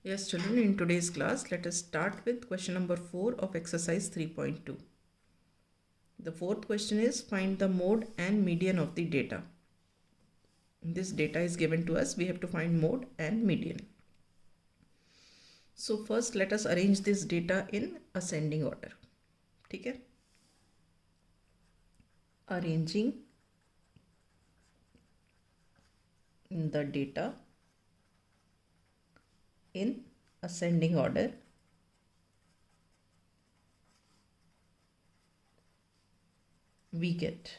Yes, children, in today's class, let us start with question number 4 of exercise 3.2. The fourth question is find the mode and median of the data. This data is given to us. We have to find mode and median. So first, let us arrange this data in ascending order. ठीक है? Arranging the data in ascending order. We get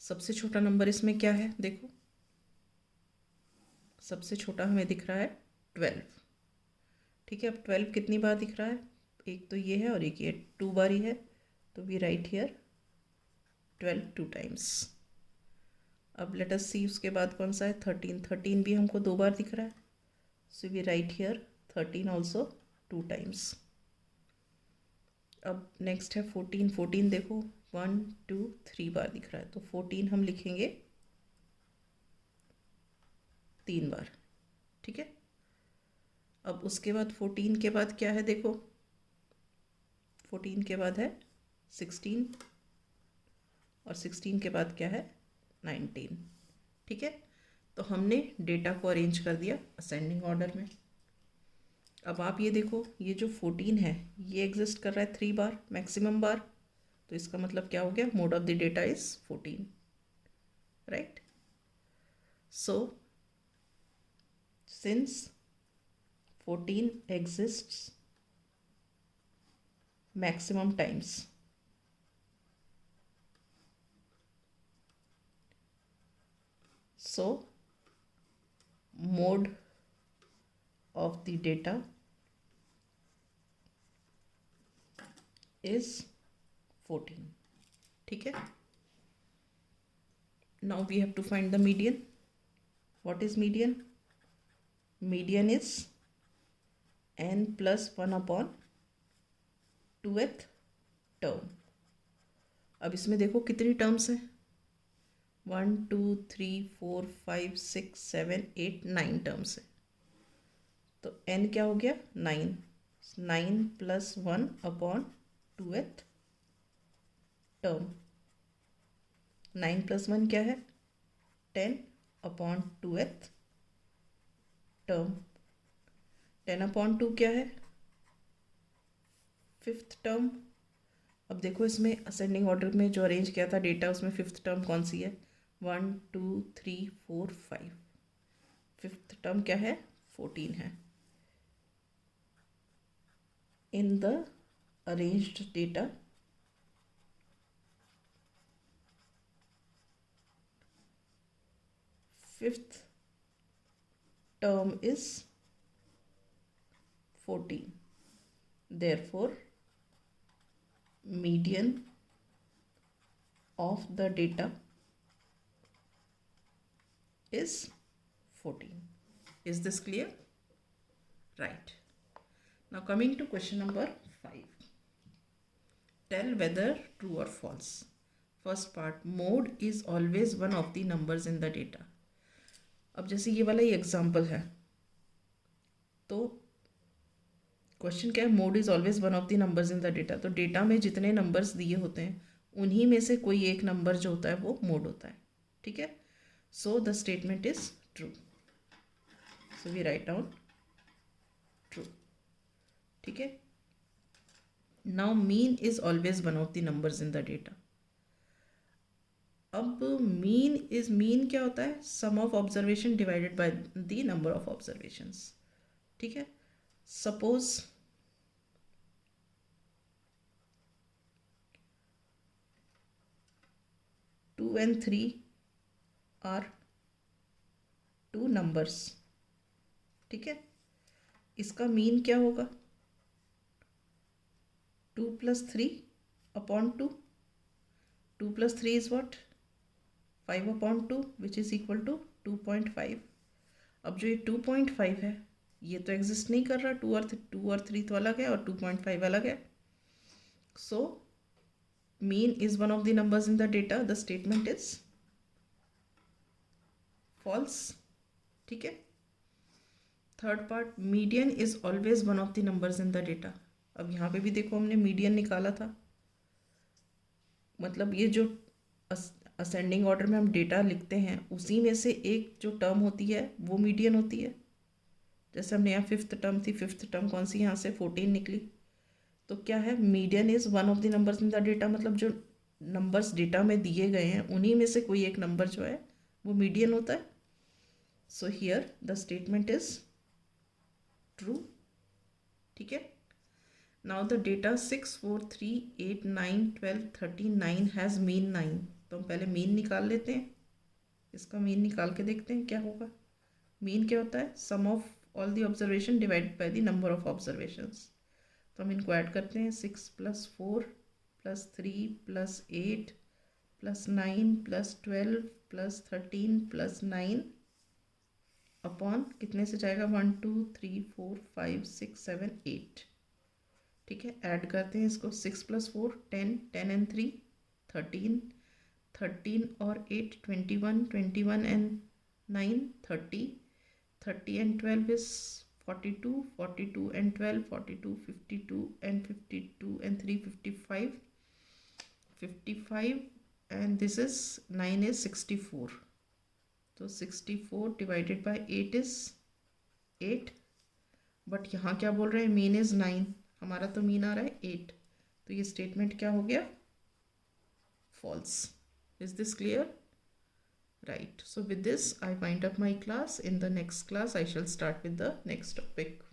सबसे छोटा number इसमें क्या है? देखो, सबसे छोटा हमें दिख रहा है 12. ठीक है, अब 12 कितनी बार दिख रहा है? एक तो ये है और एक ये 2 बार ही है, तो वी राइट हियर 12 2 टाइम्स. अब लेट अस सी उसके बाद कौन सा है? 13 भी हमको 2 बार दिख रहा है, so we write here 13 also 2 times. अब नेक्स्ट है 14 देखो 1 2 3 बार दिख रहा है, तो 14 हम लिखेंगे 3 बार. ठीक है, अब उसके बाद 14 के बाद क्या है? देखो 14 के बाद है 16 और 16 के बाद क्या है? 19. ठीक है, तो हमने डेटा को अरेंज कर दिया असेंडिंग ऑर्डर में. अब आप ये देखो, ये जो 14 है ये एग्जिस्ट कर रहा है 3 बार मैक्सिमम बार, तो इसका मतलब क्या हो गया? Mode of the data is 14, right? So since 14 exists maximum times, so mode of the data is 14. ठीक है, now we have to find the median. What is median? Median is n plus 1 upon 2th term. अब इसमें देखो कितनी terms हैं? 1 2 3 4 5 6 7 8 9 terms है, तो n क्या हो गया? 9. 9 plus 1 upon 2th term. 9 plus 1 क्या है? 10 अपॉन 2th टर्म. 10 अपॉन 2 क्या है? 5th term. अब देखो इसमें असेंडिंग ऑर्डर में जो अरेंज किया था डेटा, उसमें 5th टर्म कौन सी है? 1 2 3 4 5. 5th टर्म क्या है? 14 है. In the arranged data fifth term is 14. Therefore, median of the data is 14. Is this clear? Right. Now coming to question number 5. Tell whether true or false. First part, mode is always one of the numbers in the data. अब जैसे ये वाला ही example है, तो question क्या है? Mode is always one of the numbers in the data. तो data में जितने नंबर्स दिए होते हैं उन्हीं में से कोई एक नंबर जो होता है वो मोड होता है. ठीक है, so the statement is true, so we write down true. ठीक है, now mean is always one of the numbers in the data. अब मीन क्या होता है? Sum of observation divided by the number of observations. ठीक है, suppose 2 and 3 are 2 numbers. ठीक है, इसका मीन क्या होगा? 2 plus 3 upon 2. 2 plus 3 is what? 5 upon 2, which is equal to 2.5. अब जो ये 2.5 है ये तो एग्जिस्ट नहीं कर रहा. 2 और 3 तो अलग है और 2.5 अलग है. So mean is one of the numbers in the data. The statement is false. ठीक है, third part, median is always one of the numbers in the data. अब यहाँ पे भी देखो हमने मीडियन निकाला था, मतलब ये जो असेंडिंग ऑर्डर में हम डेटा लिखते हैं उसी में से एक जो टर्म होती है वो मीडियन होती है। जैसे हमने यहाँ फिफ्थ टर्म थी, फिफ्थ टर्म कौन सी, यहाँ से 14 निकली। तो क्या है, median is one of the numbers in the data, मतलब जो नंबर्स डेटा में दिए गए हैं उन्हीं में से कोई एक नंबर जो है वो मीडियन होता है। So here the statement is true. ठीक है। Now the data 6, 4, 3, 8, 9, 12, 39 has mean 9। तो हम पहले मीन निकाल लेते हैं, इसका मीन निकाल के देखते हैं क्या होगा। मीन क्या होता है, sum of all the observation divided by the number of observations. तो हम इनको ऐड करते हैं, 6 + 4 + 3 + 8 + 9 + 12 + 13 + 9 अपॉन कितने से जाएगा, 1 2 3 4 5 6 7 8। ठीक है, ऐड करते हैं इसको, 6 + 4 10, 10 and 3 13, 13 और 8 21, 21 and 9 30, 30 and 12 is 42, 42 and 12 42, 52 and 52 and 3 55, 55 and this is 9 is 64। तो 64 डिवाइडेड बाय 8 इज 8। बट यहाँ क्या बोल रहे हैं, मीन इज 9, हमारा तो मीन आ रहा है 8। तो ये स्टेटमेंट क्या हो गया, false. Is this clear? Right. So with this, I wind up my class. In the next class, I shall start with the next topic.